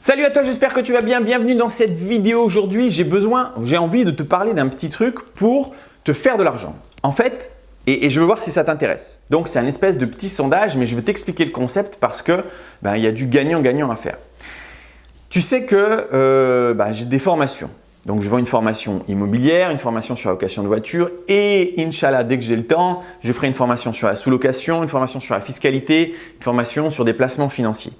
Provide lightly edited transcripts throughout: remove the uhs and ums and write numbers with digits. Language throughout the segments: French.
Salut à toi, j'espère que tu vas bien. Bienvenue dans cette vidéo. Aujourd'hui, j'ai envie de te parler d'un petit truc pour te faire de l'argent. En fait, et je veux voir si ça t'intéresse. Donc, c'est un espèce de petit sondage, mais je vais t'expliquer le concept parce que il y a du gagnant-gagnant à faire. Tu sais que j'ai des formations. Donc, je vends une formation immobilière, une formation sur la location de voiture et Inch'Allah, dès que j'ai le temps, je ferai une formation sur la sous-location, une formation sur la fiscalité, une formation sur des placements financiers.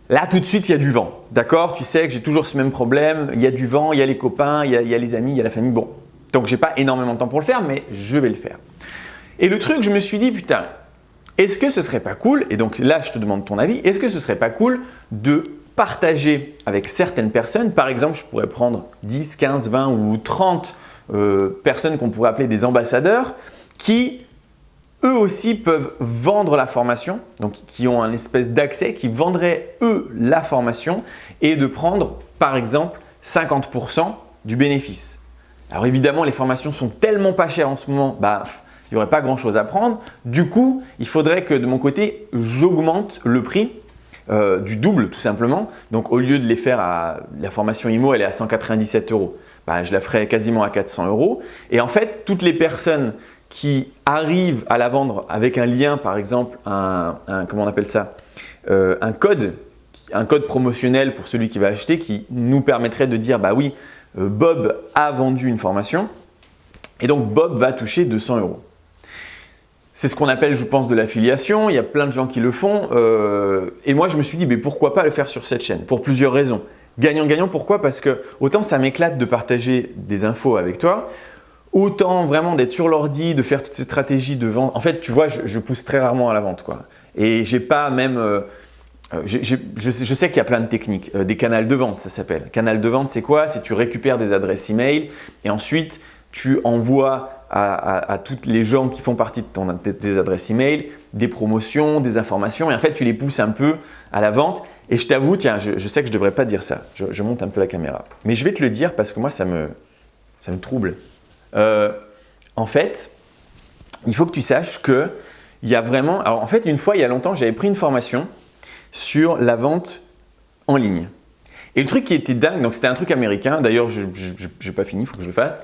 Là, tout de suite, il y a du vent. D'accord? Tu sais que j'ai toujours ce même problème. Il y a du vent, il y a les copains, il y a les amis, il y a la famille. Bon, donc je n'ai pas énormément de temps pour le faire, mais je vais le faire. Et le truc, je me suis dit, putain, est-ce que ce serait pas cool, et donc là, je te demande ton avis, est-ce que ce serait pas cool de partager avec certaines personnes, par exemple, je pourrais prendre 10, 15, 20 ou 30 personnes qu'on pourrait appeler des ambassadeurs qui eux aussi peuvent vendre la formation, donc qui ont un espèce d'accès, qui vendraient eux la formation et de prendre par exemple 50% du bénéfice. Alors évidemment, les formations sont tellement pas chères en ce moment, il n'y aurait pas grand chose à prendre. Du coup, il faudrait que de mon côté, j'augmente le prix du double tout simplement. Donc au lieu de les faire à la formation IMO, elle est à 197 €. Je la ferai quasiment à 400 €. Et en fait, toutes les personnes qui arrivent à la vendre avec un lien, par exemple, comment on appelle ça, un code promotionnel pour celui qui va acheter qui nous permettrait de dire oui, Bob a vendu une formation et donc Bob va toucher 200 €. C'est ce qu'on appelle, je pense, de l'affiliation. Il y a plein de gens qui le font et moi je me suis dit pourquoi pas le faire sur cette chaîne pour plusieurs raisons. Gagnant-gagnant, pourquoi? Parce que autant ça m'éclate de partager des infos avec toi, autant vraiment d'être sur l'ordi, de faire toutes ces stratégies de vente. En fait, tu vois, je pousse très rarement à la vente, quoi. Et j'ai pas même… je sais qu'il y a plein de techniques. Des canaux de vente, ça s'appelle. Canal de vente, c'est quoi? C'est tu récupères des adresses email et ensuite tu envoies à toutes les gens qui font partie de tes adresses email des promotions, des informations et en fait, tu les pousses un peu à la vente. Et je t'avoue, tiens, je sais que je ne devrais pas dire ça. Je monte un peu la caméra. Mais je vais te le dire parce que moi, ça me trouble. En fait, il faut que tu saches qu'il y a vraiment… Alors en fait, une fois, il y a longtemps, j'avais pris une formation sur la vente en ligne. Et le truc qui était dingue, donc c'était un truc américain, d'ailleurs, je n'ai pas fini, il faut que je le fasse.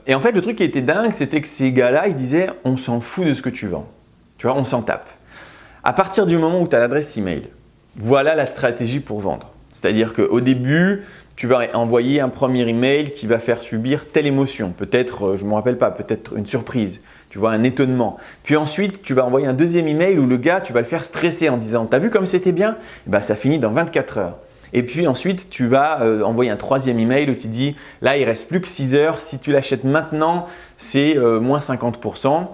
Et en fait, le truc qui était dingue, c'était que ces gars-là, ils disaient « on s'en fout de ce que tu vends ». Tu vois, on s'en tape. À partir du moment où tu as l'adresse email, voilà la stratégie pour vendre. C'est-à-dire qu'au début, tu vas envoyer un premier email qui va faire subir telle émotion. Peut-être, je ne me rappelle pas, peut-être une surprise, tu vois, un étonnement. Puis ensuite, tu vas envoyer un deuxième email où le gars, tu vas le faire stresser en disant « t'as vu comme c'était bien ?» Ça finit dans 24 heures. Et puis ensuite, tu vas envoyer un troisième email où tu dis « là, il ne reste plus que 6 heures. Si tu l'achètes maintenant, c'est moins 50%. »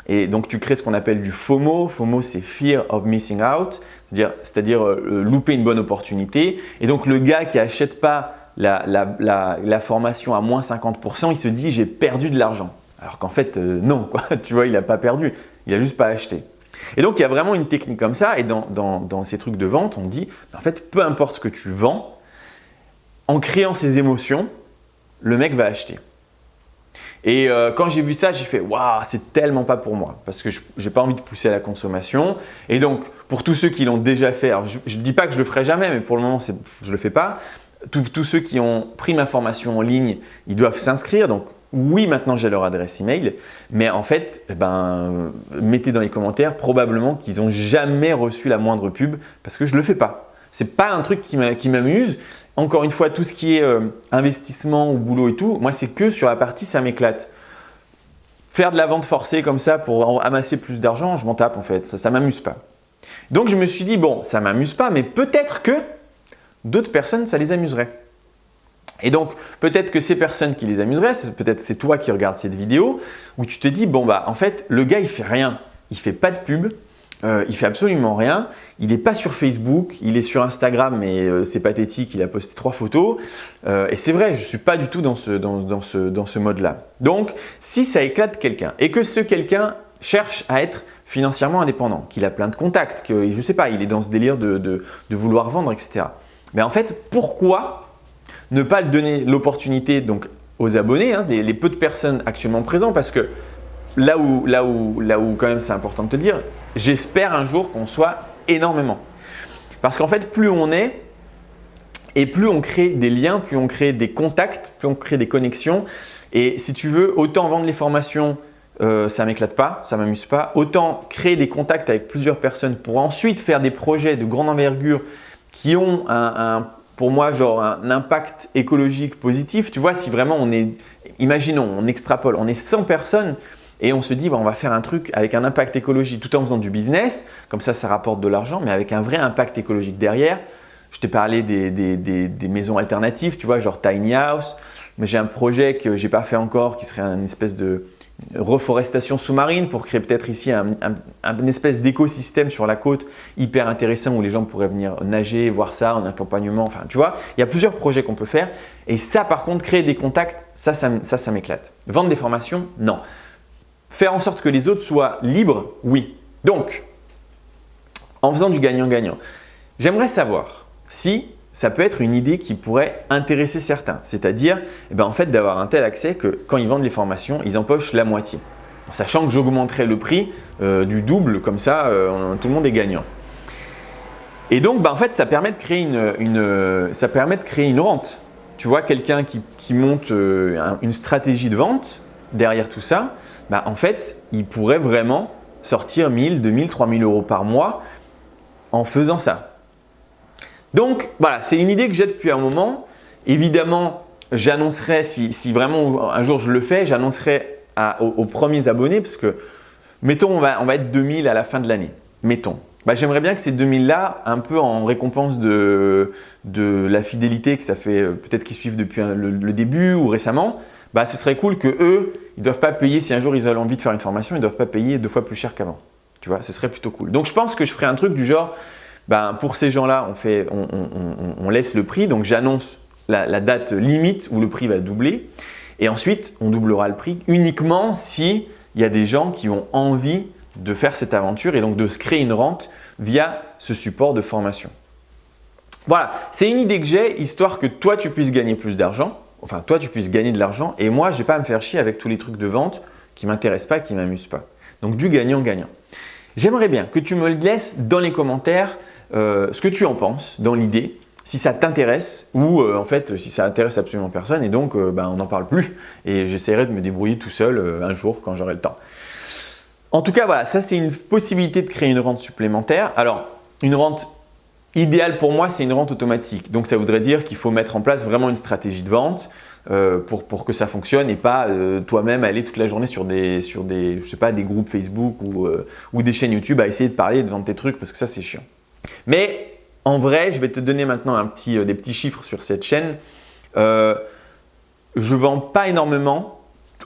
Et donc, tu crées ce qu'on appelle du FOMO. FOMO, c'est Fear of Missing Out, c'est-à-dire louper une bonne opportunité. Et donc, le gars qui n'achète pas la formation à moins 50%, il se dit « j'ai perdu de l'argent ». Alors qu'en fait, non, quoi. Tu vois, il n'a pas perdu, il n'a juste pas acheté. Et donc, il y a vraiment une technique comme ça. Et dans ces trucs de vente, on dit en fait, peu importe ce que tu vends, en créant ces émotions, le mec va acheter. Et quand j'ai vu ça, j'ai fait « waouh, c'est tellement pas pour moi » parce que je n'ai pas envie de pousser à la consommation. Et donc, pour tous ceux qui l'ont déjà fait, alors je ne dis pas que je le ferai jamais, mais pour le moment, je ne le fais pas. Tous ceux qui ont pris ma formation en ligne, ils doivent s'inscrire. Donc, oui, maintenant, j'ai leur adresse email. Mais en fait, mettez dans les commentaires probablement qu'ils n'ont jamais reçu la moindre pub parce que je ne le fais pas. Ce n'est pas un truc qui m'amuse. Encore une fois, tout ce qui est investissement ou boulot et tout, moi, c'est que sur la partie, ça m'éclate. Faire de la vente forcée comme ça pour amasser plus d'argent, je m'en tape en fait. Ça ne m'amuse pas. Donc, je me suis dit, bon, ça ne m'amuse pas, mais peut-être que d'autres personnes, ça les amuserait. Et donc, peut-être que ces personnes qui les amuseraient, peut-être c'est toi qui regardes cette vidéo, où tu te dis, en fait, le gars, il ne fait rien. Il ne fait pas de pub. Il fait absolument rien, il n'est pas sur Facebook, il est sur Instagram mais c'est pathétique, il a posté 3 photos et c'est vrai, je ne suis pas du tout dans ce mode-là. Donc, si ça éclate quelqu'un et que ce quelqu'un cherche à être financièrement indépendant, qu'il a plein de contacts, que je ne sais pas, il est dans ce délire de vouloir vendre, etc. En fait, pourquoi ne pas donner l'opportunité donc aux abonnés, les peu de personnes actuellement présentes parce que là où quand même c'est important de te dire, j'espère un jour qu'on soit énormément. Parce qu'en fait, plus on est, Et plus on crée des liens, plus on crée des contacts, plus on crée des connexions. Et si tu veux, autant vendre les formations, ça ne m'éclate pas, ça ne m'amuse pas. Autant créer des contacts avec plusieurs personnes pour ensuite faire des projets de grande envergure qui ont pour moi, genre un impact écologique positif. Tu vois, si vraiment imaginons, on extrapole, on est 100 personnes et on se dit, on va faire un truc avec un impact écologique tout en faisant du business. Comme ça rapporte de l'argent, mais avec un vrai impact écologique derrière. Je t'ai parlé des maisons alternatives, tu vois, genre tiny house. Mais j'ai un projet que je n'ai pas fait encore qui serait une espèce de reforestation sous-marine pour créer peut-être ici une espèce d'écosystème sur la côte hyper intéressant où les gens pourraient venir nager, voir ça en accompagnement. Enfin, tu vois, il y a plusieurs projets qu'on peut faire. Et ça, par contre, créer des contacts, ça m'éclate. Vendre des formations, non. Faire en sorte que les autres soient libres, oui. Donc, en faisant du gagnant-gagnant, j'aimerais savoir si ça peut être une idée qui pourrait intéresser certains. C'est-à-dire en fait, d'avoir un tel accès que quand ils vendent les formations, ils empochent la moitié. En sachant que j'augmenterai le prix du double, comme ça, tout le monde est gagnant. Et donc, en fait, ça permet de créer une rente. Tu vois, quelqu'un qui monte une stratégie de vente derrière tout ça, en fait, il pourrait vraiment sortir 1000, 2000, 3000 euros par mois en faisant ça. Donc voilà, c'est une idée que j'ai depuis un moment. Évidemment, j'annoncerai, si vraiment un jour je le fais, j'annoncerai aux premiers abonnés parce que, mettons, on va être 2000 à la fin de l'année. Mettons. J'aimerais bien que ces 2000-là, un peu en récompense de la fidélité que ça fait peut-être qu'ils suivent depuis le début ou récemment, ce serait cool que eux, ils ne doivent pas payer, si un jour ils ont envie de faire une formation, ils ne doivent pas payer 2 fois plus cher qu'avant. Tu vois, ce serait plutôt cool. Donc je pense que je ferai un truc du genre, pour ces gens-là, on laisse le prix. Donc j'annonce la date limite où le prix va doubler. Et ensuite, on doublera le prix uniquement s'il y a des gens qui ont envie de faire cette aventure et donc de se créer une rente via ce support de formation. Voilà, c'est une idée que j'ai, histoire que toi, tu puisses gagner plus d'argent. Enfin, toi, tu puisses gagner de l'argent et moi, je n'ai pas à me faire chier avec tous les trucs de vente qui ne m'intéressent pas, qui ne m'amusent pas. Donc, du gagnant-gagnant. J'aimerais bien que tu me le laisses dans les commentaires ce que tu en penses dans l'idée, si ça t'intéresse ou en fait si ça intéresse absolument personne et donc on n'en parle plus et j'essaierai de me débrouiller tout seul un jour quand j'aurai le temps. En tout cas, voilà, ça c'est une possibilité de créer une rente supplémentaire. Alors, une rente idéale pour moi, c'est une rente automatique. Donc, ça voudrait dire qu'il faut mettre en place vraiment une stratégie de vente pour que ça fonctionne et pas toi-même aller toute la journée sur des je sais pas, des groupes Facebook ou des chaînes YouTube à essayer de parler et de vendre tes trucs parce que ça, c'est chiant. Mais en vrai, je vais te donner maintenant des petits chiffres sur cette chaîne. Je ne vends pas énormément.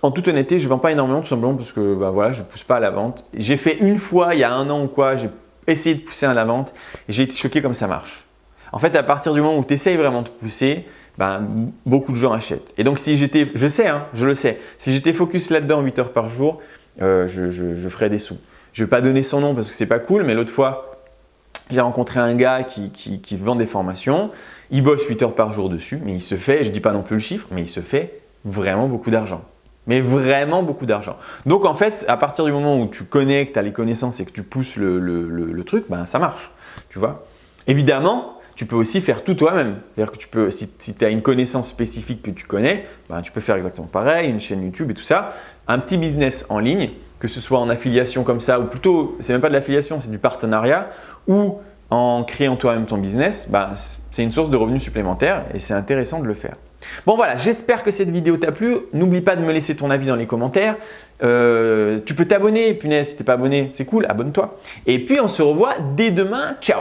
En toute honnêteté, je ne vends pas énormément tout simplement parce que voilà, je ne pousse pas à la vente. J'ai fait une fois, il y a 1 an ou quoi, j'ai essayé de pousser à la vente et j'ai été choqué comme ça marche. En fait, à partir du moment où tu essayes vraiment de pousser, beaucoup de gens achètent. Et donc, si j'étais, je le sais, si j'étais focus là-dedans 8 heures par jour, je ferais des sous. Je ne vais pas donner son nom parce que ce n'est pas cool, mais l'autre fois, j'ai rencontré un gars qui vend des formations. Il bosse 8 heures par jour dessus, mais il se fait, je ne dis pas non plus le chiffre, mais il se fait vraiment beaucoup d'argent. Mais vraiment beaucoup d'argent. Donc en fait, à partir du moment où tu connais, que tu as les connaissances et que tu pousses le truc, ça marche. Tu vois. Évidemment, tu peux aussi faire tout toi-même. C'est-à-dire que tu peux, si tu as une connaissance spécifique que tu connais, tu peux faire exactement pareil, une chaîne YouTube et tout ça. Un petit business en ligne, que ce soit en affiliation comme ça, ou plutôt, c'est même pas de l'affiliation, c'est du partenariat, ou en créant toi-même ton business, c'est une source de revenus supplémentaires et c'est intéressant de le faire. Bon voilà, j'espère que cette vidéo t'a plu. N'oublie pas de me laisser ton avis dans les commentaires. Tu peux t'abonner, punaise, si t'es pas abonné, c'est cool, abonne-toi. Et puis on se revoit dès demain. Ciao!